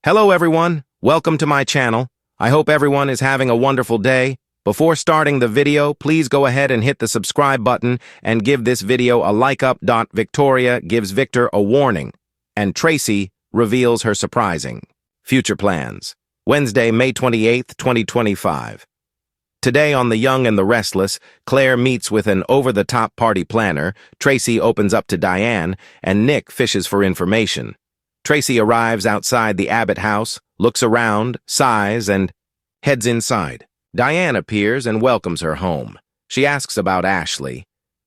Hello everyone, welcome to my channel. I hope everyone is having a wonderful day. Before starting the video, please go ahead and hit the subscribe button and give this video a like up. Victoria gives Victor a warning, and Tracy reveals her surprising future plans. Wednesday, May 28th, 2025. Today on The Young and the Restless, Claire meets with an over-the-top party planner, Tracy opens up to Diane, and Nick fishes for information. Tracy arrives outside the Abbott house, looks around, sighs, and heads inside. Diane appears and welcomes her home. She asks about Ashley.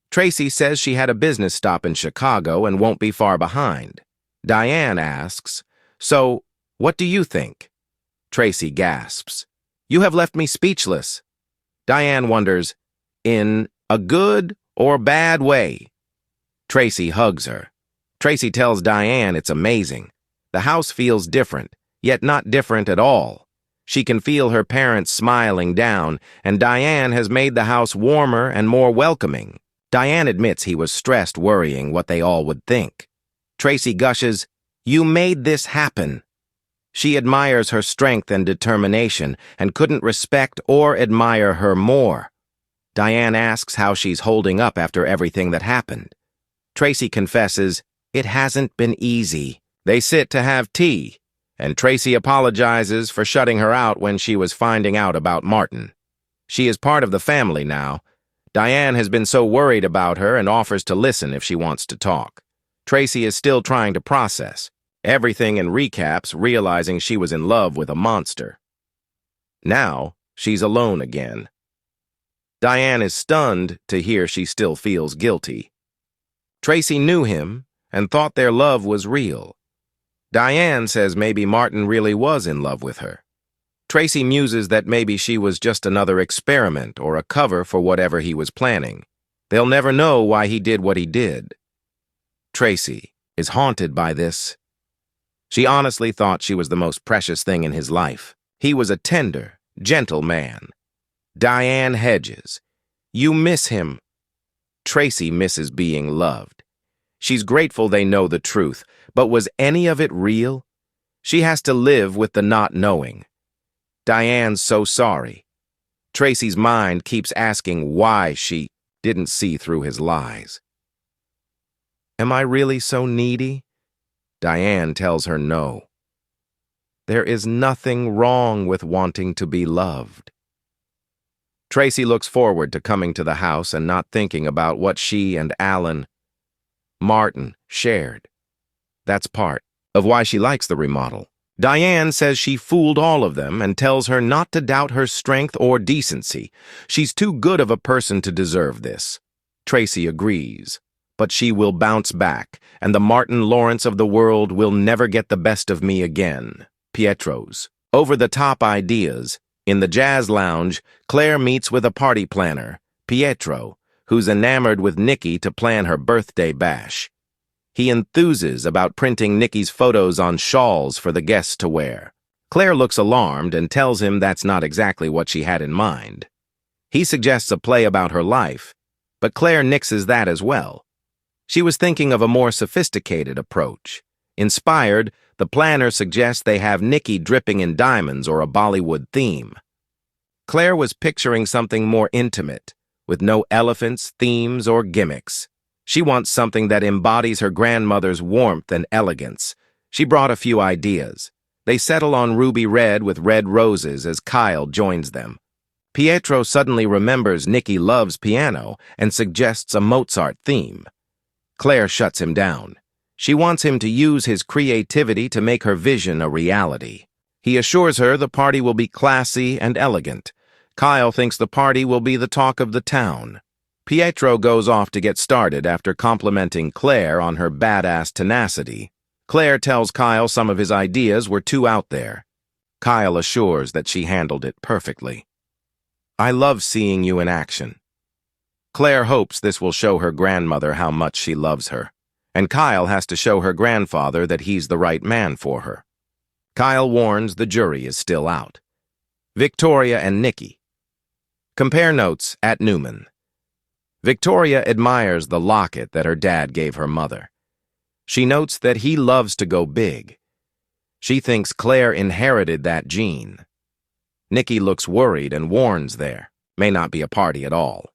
Tracy says she had a business stop in Chicago and won't be far behind. Diane asks, "So, what do you think?" Tracy gasps, "You have left me speechless." Diane wonders, in a good or bad way? Tracy hugs her. Tracy tells Diane it's amazing. The house feels different, yet not different at all. She can feel her parents smiling down, and Diane has made the house warmer and more welcoming. Diane admits he was stressed, worrying what they all would think. Tracy gushes, "You made this happen." She admires her strength and determination and couldn't respect or admire her more. Diane asks how she's holding up after everything that happened. Tracy confesses, "It hasn't been easy." They sit to have tea, and Tracy apologizes for shutting her out when she was finding out about Martin. She is part of the family now. Diane has been so worried about her and offers to listen if she wants to talk. Tracy is still trying to process everything and recaps, realizing she was in love with a monster. Now, she's alone again. Diane is stunned to hear she still feels guilty. Tracy knew him and thought their love was real. Diane says maybe Martin really was in love with her. Tracy muses that maybe she was just another experiment or a cover for whatever he was planning. They'll never know why he did what he did. Tracy is haunted by this. She honestly thought she was the most precious thing in his life. He was a tender, gentle man. Diane hedges. You miss him. Tracy misses being loved. She's grateful they know the truth, but was any of it real? She has to live with the not knowing. Diane's so sorry. Tracy's mind keeps asking why she didn't see through his lies. Am I really so needy? Diane tells her no. There is nothing wrong with wanting to be loved. Tracy looks forward to coming to the house and not thinking about what she and Martin shared. That's part of why she likes the remodel. Diane says she fooled all of them and tells her not to doubt her strength or decency. She's too good of a person to deserve this. Tracy agrees. But she will bounce back, and the Martin Lawrence of the world will never get the best of me again. Pietro's over-the-top ideas. In the jazz lounge, Claire meets with a party planner, Pietro, who's enamored with Nikki to plan her birthday bash. He enthuses about printing Nikki's photos on shawls for the guests to wear. Claire looks alarmed and tells him that's not exactly what she had in mind. He suggests a play about her life, but Claire nixes that as well. She was thinking of a more sophisticated approach. Inspired, the planner suggests they have Nikki dripping in diamonds or a Bollywood theme. Claire was picturing something more intimate, with no elephants, themes, or gimmicks. She wants something that embodies her grandmother's warmth and elegance. She brought a few ideas. They settle on ruby red with red roses as Kyle joins them. Pietro suddenly remembers Nikki loves piano and suggests a Mozart theme. Claire shuts him down. She wants him to use his creativity to make her vision a reality. He assures her the party will be classy and elegant. Kyle thinks the party will be the talk of the town. Pietro goes off to get started after complimenting Claire on her badass tenacity. Claire tells Kyle some of his ideas were too out there. Kyle assures that she handled it perfectly. I love seeing you in action. Claire hopes this will show her grandmother how much she loves her, and Kyle has to show her grandfather that he's the right man for her. Kyle warns the jury is still out. Victoria and Nikki. Compare notes at Newman. Victoria admires the locket that her dad gave her mother. She notes that he loves to go big. She thinks Claire inherited that gene. Nikki looks worried and warns there may not be a party at all.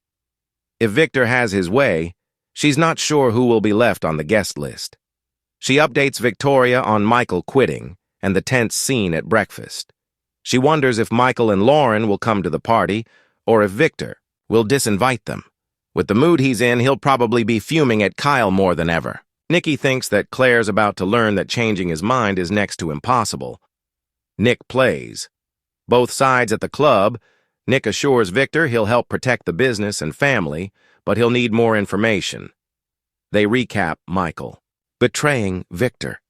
If Victor has his way, she's not sure who will be left on the guest list. She updates Victoria on Michael quitting and the tense scene at breakfast. She wonders if Michael and Lauren will come to the party or if Victor will disinvite them. With the mood he's in, he'll probably be fuming at Kyle more than ever. Nikki thinks that Claire's about to learn that changing his mind is next to impossible. Nick plays. Both sides at the club, Nick assures Victor he'll help protect the business and family, but he'll need more information. They recap Michael betraying Victor.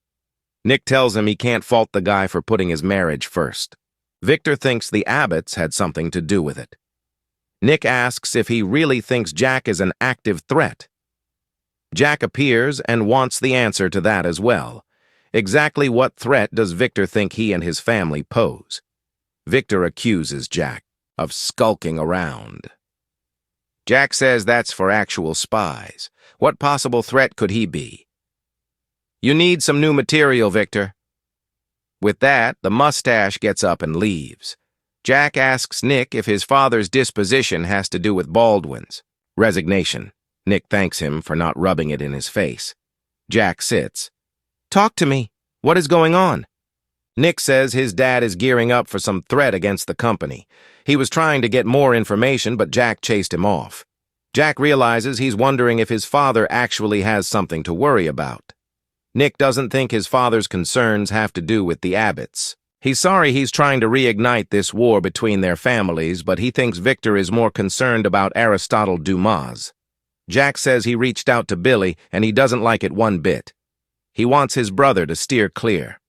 Nick tells him he can't fault the guy for putting his marriage first. Victor thinks the Abbotts had something to do with it. Nick asks if he really thinks Jack is an active threat. Jack appears and wants the answer to that as well. Exactly what threat does Victor think he and his family pose? Victor accuses Jack of skulking around. Jack says that's for actual spies. What possible threat could he be? You need some new material, Victor. With that, the mustache gets up and leaves. Jack asks Nick if his father's disposition has to do with Baldwin's resignation. Nick thanks him for not rubbing it in his face. Jack sits. Talk to me. What is going on? Nick says his dad is gearing up for some threat against the company. He was trying to get more information, but Jack chased him off. Jack realizes he's wondering if his father actually has something to worry about. Nick doesn't think his father's concerns have to do with the Abbotts. He's sorry he's trying to reignite this war between their families, but he thinks Victor is more concerned about Aristotle Dumas. Jack says he reached out to Billy and he doesn't like it one bit. He wants his brother to steer clear.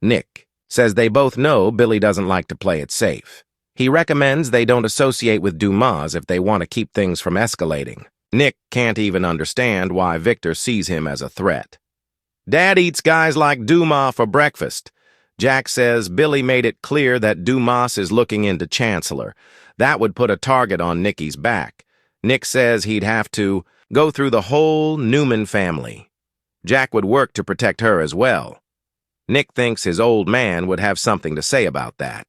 Nick says they both know Billy doesn't like to play it safe. He recommends they don't associate with Dumas if they want to keep things from escalating. Nick can't even understand why Victor sees him as a threat. Dad eats guys like Dumas for breakfast. Jack says Billy made it clear that Dumas is looking into Chancellor. That would put a target on Nicky's back. Nick says he'd have to go through the whole Newman family. Jack would work to protect her as well. Nick thinks his old man would have something to say about that.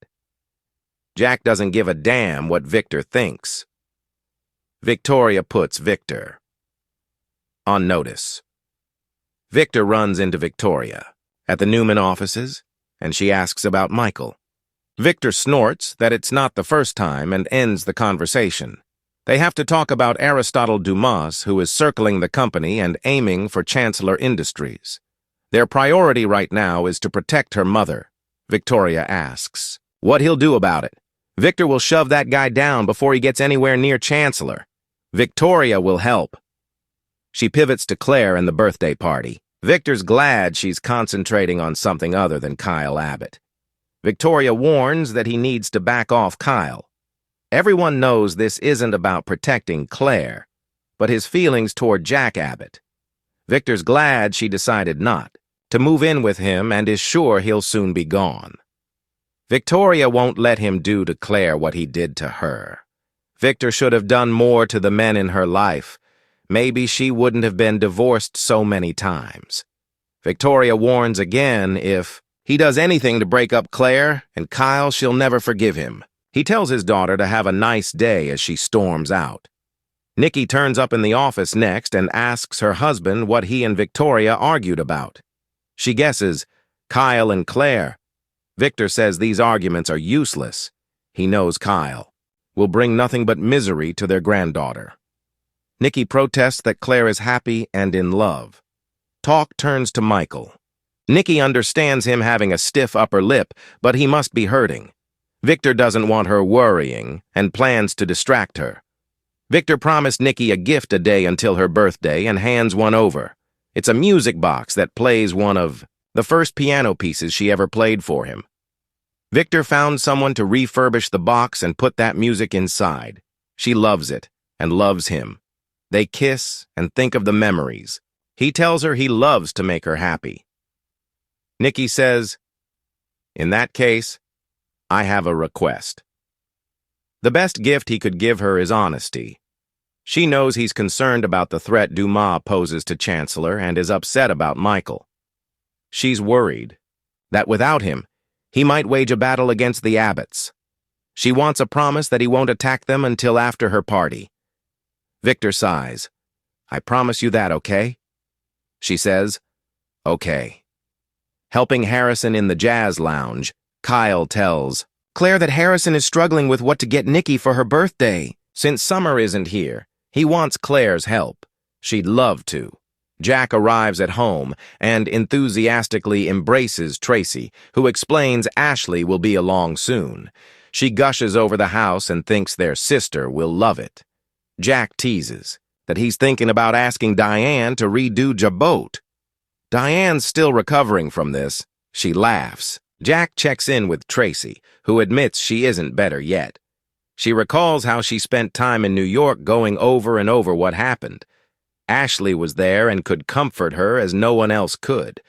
Jack doesn't give a damn what Victor thinks. Victoria puts Victor on notice. Victor runs into Victoria at the Newman offices, and she asks about Michael. Victor snorts that it's not the first time and ends the conversation. They have to talk about Aristotle Dumas, who is circling the company and aiming for Chancellor Industries. Their priority right now is to protect her mother. Victoria asks what he'll do about it. Victor will shove that guy down before he gets anywhere near Chancellor. Victoria will help. She pivots to Claire and the birthday party. Victor's glad she's concentrating on something other than Kyle Abbott. Victoria warns that he needs to back off Kyle. Everyone knows this isn't about protecting Claire, but his feelings toward Jack Abbott. Victor's glad she decided not to move in with him and is sure he'll soon be gone. Victoria won't let him do to Claire what he did to her. Victor should have done more to the men in her life. Maybe she wouldn't have been divorced so many times. Victoria warns again if he does anything to break up Claire and Kyle, she'll never forgive him. He tells his daughter to have a nice day as she storms out. Nikki turns up in the office next and asks her husband what he and Victoria argued about. She guesses Kyle and Claire. Victor says these arguments are useless. He knows Kyle will bring nothing but misery to their granddaughter. Nikki protests that Claire is happy and in love. Talk turns to Michael. Nikki understands him having a stiff upper lip, but he must be hurting. Victor doesn't want her worrying and plans to distract her. Victor promised Nikki a gift a day until her birthday and hands one over. It's a music box that plays one of the first piano pieces she ever played for him. Victor found someone to refurbish the box and put that music inside. She loves it and loves him. They kiss and think of the memories. He tells her he loves to make her happy. Nikki says, "In that case, I have a request." The best gift he could give her is honesty. She knows he's concerned about the threat Dumas poses to Chancellor and is upset about Michael. She's worried. that without him, he might wage a battle against the Abbotts. She wants a promise that he won't attack them until after her party. Victor sighs. I promise you that, okay? She says, okay. Helping Harrison in the jazz lounge, Kyle tells Claire that Harrison is struggling with what to get Nikki for her birthday. Since Summer isn't here, he wants Claire's help. She'd love to. Jack arrives at home and enthusiastically embraces Tracy, who explains Ashley will be along soon. She gushes over the house and thinks their sister will love it. Jack teases that he's thinking about asking Diane to redo Jabot. Diane's still recovering from this. She laughs. Jack checks in with Tracy, who admits she isn't better yet. She recalls how she spent time in New York going over and over what happened. Ashley was there and could comfort her as no one else could.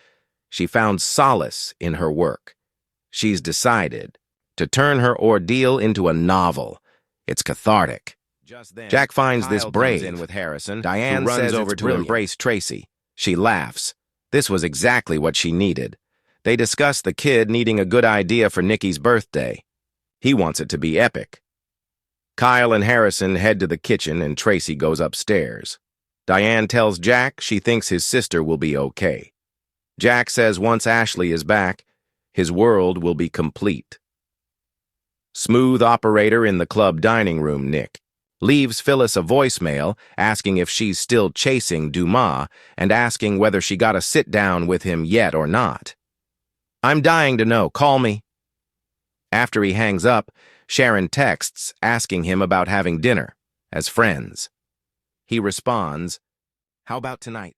She found solace in her work. She's decided to turn her ordeal into a novel. It's cathartic. Jack finds this brave in with Harrison. Diane runs over to embrace Tracy. She laughs. This was exactly what she needed. They discuss the kid needing a good idea for Nikki's birthday. He wants it to be epic. Kyle and Harrison head to the kitchen and Tracy goes upstairs. Diane tells Jack she thinks his sister will be okay. Jack says once Ashley is back, his world will be complete. Smooth operator in the club dining room, Nick, leaves Phyllis a voicemail asking if she's still chasing Dumas and asking whether she got a sit-down with him yet or not. I'm dying to know. Call me. After he hangs up, Sharon texts asking him about having dinner as friends. He responds, how about tonight?